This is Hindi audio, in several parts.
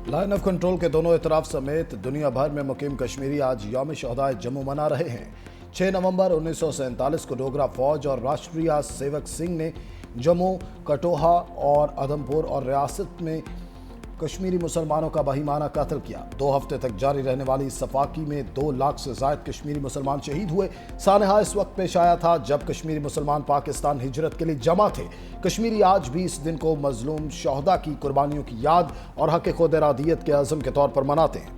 लाइन ऑफ कंट्रोल के दोनों इतराफ समेत दुनिया भर में मुकीम कश्मीरी आज यौम शहदाए जम्मू मना रहे हैं। 6 नवंबर 1947 को डोगरा फौज और राष्ट्रीय सेवक सिंह ने जम्मू, कठुआ और उधमपुर और रियासत में कश्मीरी मुसलमानों का बहिमाना कत्ल किया। 2 हफ्ते तक जारी रहने वाली सफाकी में 2 लाख से जायद कश्मीरी मुसलमान शहीद हुए। सानहा इस वक्त पेश आया था जब कश्मीरी मुसलमान पाकिस्तान हिजरत के लिए जमा थे। कश्मीरी आज भी इस दिन को मजलूम शहदा की कुर्बानियों की याद और हक खुद इरादियत के अज़म के तौर पर मनाते हैं।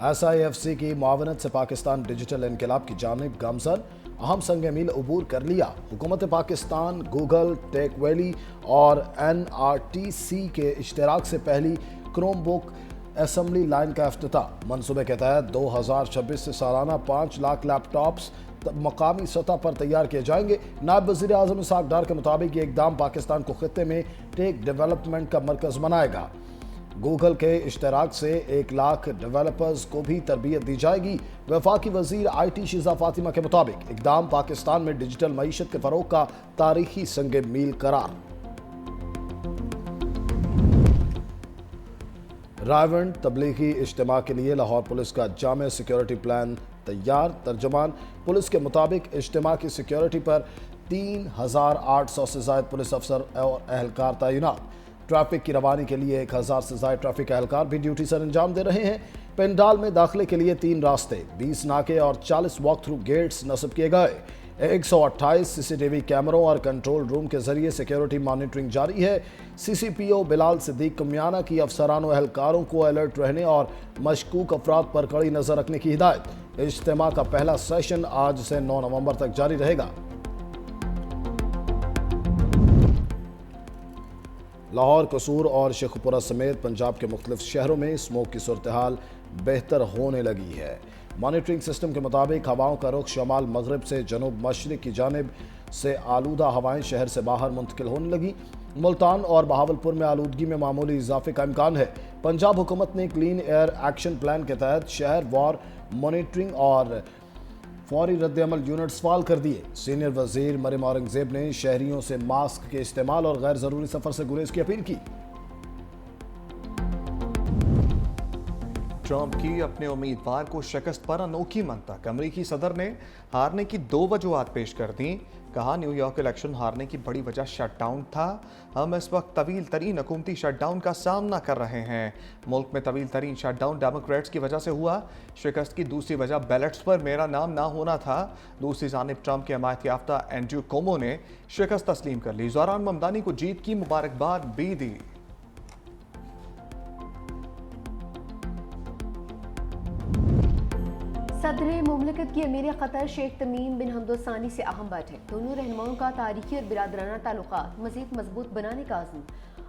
SIFC की मुआवनत से पाकिस्तान डिजिटल इनकलाब की जानिब गामजन अहम संग मील अबूर कर लिया। हुकूमत पाकिस्तान, गूगल, टेक वैली और NRTC के इश्तराक से पहली क्रोम बुक असम्बली लाइन का इफ्तिताह। मनसूबे के तहत 2026 से सालाना 5 लाख लैपटॉप्स मकामी सतह पर तैयार किए जाएंगे। नायब वज़ीर आज़म इसहाक डार के मुताबिक ये इकदाम पाकिस्तान को खित्ते में टेक डेवलपमेंट का मरकज बनाएगा। गूगल के इश्तराक से 1 लाख डेवलपर्स को भी तरबियत दी जाएगी। वफाकी वजीर IT शिजा फातिमा के मुताबिक इकदाम पाकिस्तान में डिजिटल मईशत के फरोग का तारीखी संग मील करार। रायवंड तबलीगी इज्तिमा के लिए लाहौर पुलिस का जामे सिक्योरिटी प्लान तैयार। तर्जमान पुलिस के मुताबिक इज्तिमा की सिक्योरिटी पर 3800 से ज्यादा पुलिस अफसर और अहलकार तैनात। ट्रैफिक की रवानी के लिए 1000 से ज्यादा ट्रैफिक एहलकार भी ड्यूटी सर अंजाम दे रहे हैं। पेंडाल में दाखिले के लिए 3 रास्ते, 20 नाके और 40 वॉक थ्रू गेट्स नस्ब किए गए। 128 CCTV कैमरों और कंट्रोल रूम के जरिए सिक्योरिटी मॉनिटरिंग जारी है। CCPO बिलाल सिद्दीक कमियाना की अफसरान व एहलकारों को अलर्ट रहने और मशकूक अफराद पर कड़ी नजर रखने की हिदायत। इज्तिमा का पहला सेशन आज से 9 नवंबर तक जारी रहेगा। लाहौर, कसूर और शेखुपुरा समेत पंजाब के मुख्तलिफ शहरों में स्मोक की सूरत हाल बेहतर होने लगी है। मॉनिटरिंग सिस्टम के मुताबिक हवाओं का रुख शमाल मगरब से जनूब मशरिक की जानिब से आलूदा हवाएं शहर से बाहर मुंतकिल होने लगी। मुल्तान और बहावलपुर में आलूदगी में मामूली इजाफे का इम्कान है। पंजाब हुकूमत ने क्लीन एयर एक्शन प्लान के तहत शहर वार मॉनिटरिंग और फौरी रद्दअमल यूनिट्स फाल कर दिए। सीनियर वजीर मरियम औरंगजेब ने शहरियों से मास्क के इस्तेमाल और गैर जरूरी सफर से गुरेज की अपील की। ट्रंप की अपने उम्मीदवार को शिकस्त पर अनोखी मंतक। अमरीकी सदर ने हारने की 2 वजूहात पेश कर दी। कहा, न्यूयॉर्क इलेक्शन हारने की बड़ी वजह शटडाउन था। हम इस वक्त तवील तरीन हुकूमती शटडाउन का सामना कर रहे हैं। मुल्क में तवील तरीन शटडाउन डेमोक्रेट्स की वजह से हुआ। शिकस्त की दूसरी वजह बैलेट्स पर मेरा नाम ना होना था। दूसरी जानिब ट्रंप के हमायत याफ्ता एंड्रू कोमो ने शिकस्त तस्लीम कर ली। ज़ोहरान ममदानी को जीत की मुबारकबाद भी दी। सदर मुमलिकत की अमीर क़तर शेख तमीम बिन हमद सानी से अहम बैठक। दोनों रहनुमाओं का तारीखी और बिरादराना ताल्लुकात मज़ीद मजबूत बनाने का आज़म।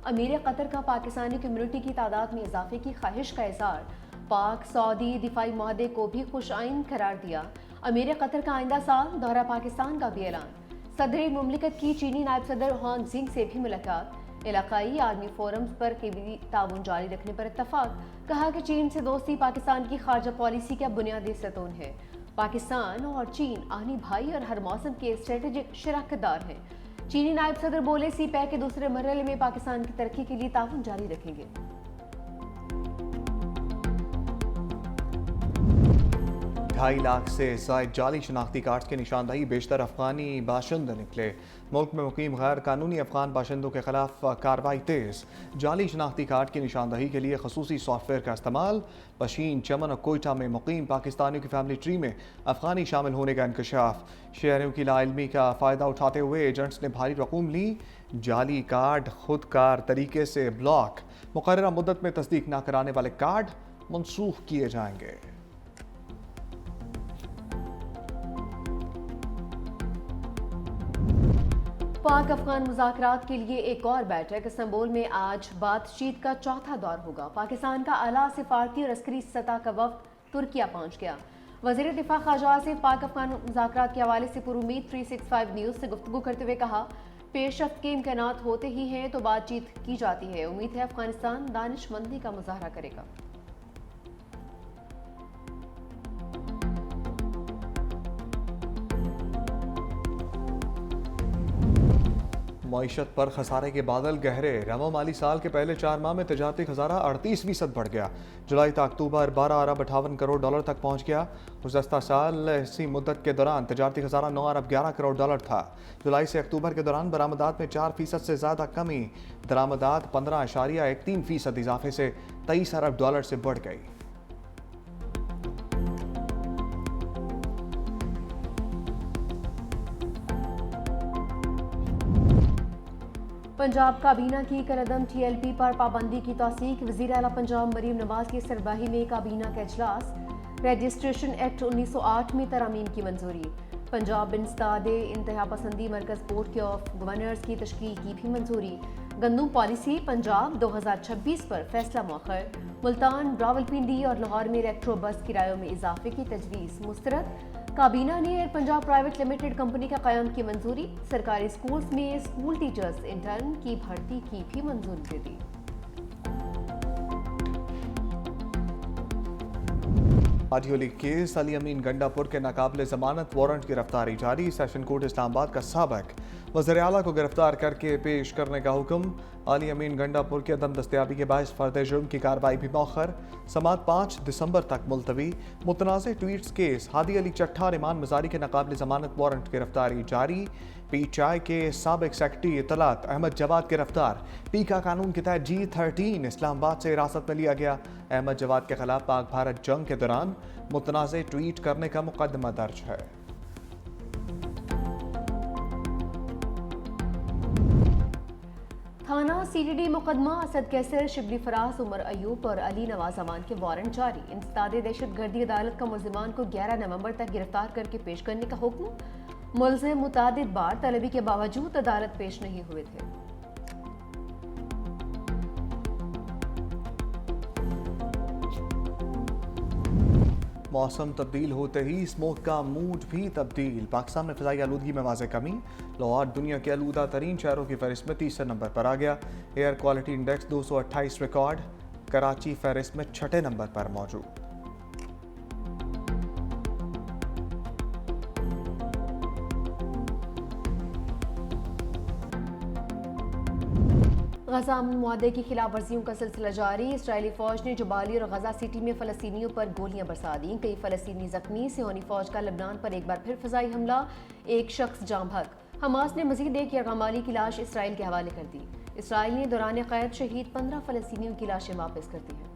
अमीर क़तर का पाकिस्तानी कम्युनिटी की तादाद में इजाफे की ख्वाहिश का इज़हार। पाक सऊदी दिफाई माहदे को भी खुश आइन करार दिया। अमीर क़तर का आइंदा साल दौरा पाकिस्तान का भी ऐलान। सदर मुमलिकत की चीनी नायब सदर हान जिंग से भी मुलाकात। इलाकाई आर्मी फोरम्स पर कभी ताउन जारी रखने पर इत्तफाक। कहा कि चीन से दोस्ती पाकिस्तान की खारजा पॉलिसी का बुनियादी सतून है। पाकिस्तान और चीन आनी भाई और हर मौसम के स्ट्रेटेजिक शराकतदार हैं। चीनी नायब सदर बोले, CPEC के दूसरे मरहले में पाकिस्तान की तरक्की के लिए ताउन जारी रखेंगे। 2.5 लाख से ज़ायद जाली शनाख्ती कार्ड की निशानदही बेशतर अफगानी बाशिंदे निकले। मुल्क में मुकीम गैर कानूनी अफगान बाशिंदों के खिलाफ कार्रवाई तेज। जाली शनाख्ती कार्ड की निशानदही के लिए खसूसी सॉफ्टवेयर का इस्तेमाल। पशीन, चमन और कोयटा में मुकीम पाकिस्तानियों की फैमिली ट्री में अफगानी शामिल होने का इंकशाफ। शहरियों की लाइलमी का फ़ायदा उठाते हुए एजेंट्स ने भारी रकूम ली। जाली कार्ड खुदकार तरीके से ब्लॉक। मुकर्ररा मुद्दत में तस्दीक न कराने वाले कार्ड मनसूख किए जाएंगे। पाक अफगान मुज़ाकरात के लिए एक और बैठक इस्तांबुल में आज बातचीत का चौथा दौर होगा। पाकिस्तान का आला सिफारती और अस्करी सतह का वफ्द तुर्किया पहुंच गया। वज़ीर दिफा ख्वाजा आसिफ पाक अफगान मुज़ाकरात के हवाले से पुरुमीद 365 न्यूज़ से गुफ्तगू करते हुए कहा, पेशरफ्त के इम्कानात होते ही हैं तो बातचीत की जाती है। उम्मीद है अफगानिस्तान दानिशमंदी का मुजाहरा करेगा। मईशत पर खसारे के बादल गहरे। रवा माली साल के पहले 4 माह में तजारती खसारा 38% बढ़ गया। जुलाई से अक्टूबर 12 अरब 58 करोड़ डॉलर तक पहुंच गया। गुज़श्ता साल इसी मुद्दत के दौरान तजारती खसारा 9 अरब 11 करोड़ डॉलर था। जुलाई से अक्टूबर के दौरान बरामदात में 4% से ज़्यादा कमी। दरामदात 15.13% इजाफे से 23 अरब डॉलर से बढ़ गई। पंजाब काबीना की कलअदम TLP पर पाबंदी की तौसीक। वज़ीर आला पंजाब मरीम नवाज की सरबराही में काबीना का इजलास। रजिस्ट्रेशन एक्ट 1908 में तरामीम की मंजूरी। पंजाब बिनस्तादे इंतहा पसंदी मरकज बोर्ड के ऑफ गवर्नर्स की तश्कील की भी मंजूरी। गंदम पॉलिसी पंजाब 2026 पर फैसला मौखर। मुल्तान, रावलपिंडी और लाहौर में इलेक्ट्रो बस किरायों में इजाफे की तजवीज़ मुस्तरद। काबीना ने air Punjab private limited company का क़याम की मंजूरी। सरकारी स्कूल्स में स्कूल टीचर्स इंटर्न की भर्ती की भी मंजूरी दे दी। ऑडियो लीक केस अली अमीन गंडापुर के नाकाबिले जमानत वारंट गिरफ्तारी जारी। सेशन कोर्ट इस्लामाबाद का साबिक वज़ीर आला को गिरफ्तार करके पेश करने का हुक्म। अली अमीन गंडापुर की अदम दस्तयाबी के बायस फर्द जुर्म की कार्रवाई भी मौखर। समात 5 दिसंबर तक मुलतवी। मुतनाज़ ट्वीट्स केस हादी अली चट्ठा और ईमान मजारी के नाकाबिले जमानत वारंट गिरफ्तारी जारी। PTI के साबिक सेक्रेटरी इतलात अहमद जवाद गिरफ्तार। पी का कानून के तहत G13 इस्लामाबाद से हिरासत में लिया गया। अहमद जवाद के खिलाफ पाक भारत जंग के दौरान मुतनाज़ ट्वीट करने का मुकदमा दर्ज है। थाना CTD मुकदमा असद कैसर, शिबली फराज, उमर अयूब और अली नवाज अमान के वारंट जारी। इंसदादे दहशतगर्दी अदालत का मुल्जिमान को 11 नवंबर तक गिरफ्तार करके पेश करने का हुक्म। मुल्जिम मुतादिद बार तलबी के बावजूद अदालत पेश नहीं हुए थे। मौसम तब्दील होते ही स्मोक का मूड भी तब्दील। पाकिस्तान में फ़िज़ाई आलूदगी में वाज़ेह कमी। लाहौर दुनिया के आलूदा तरीन शहरों की फहरिस्त में 30 नंबर पर आ गया। Air quality index 228 record. Karachi फहरिस्त में 6 नंबर पर मौजूद। गजा अमन मुआहदे की खिलाफ वर्जियों का सिलसिला जारी। इसराइली फौज ने जुबाली और गजा सिटी में फ़लस्तीनियों पर गोलियां बरसा दी। कई फ़लस्तीनी जख्मी। सियोनी फौज का लबनान पर एक बार फिर फ़िज़ाई हमला। एक शख्स जाम हक। हमास ने मजीद एक यरगमाली की लाश इसराइल के हवाले कर दी। इसराइल ने दौरान क़ैद शहीद 15 फ़लस्तीनियों की लाशें वापस कर दी हैं।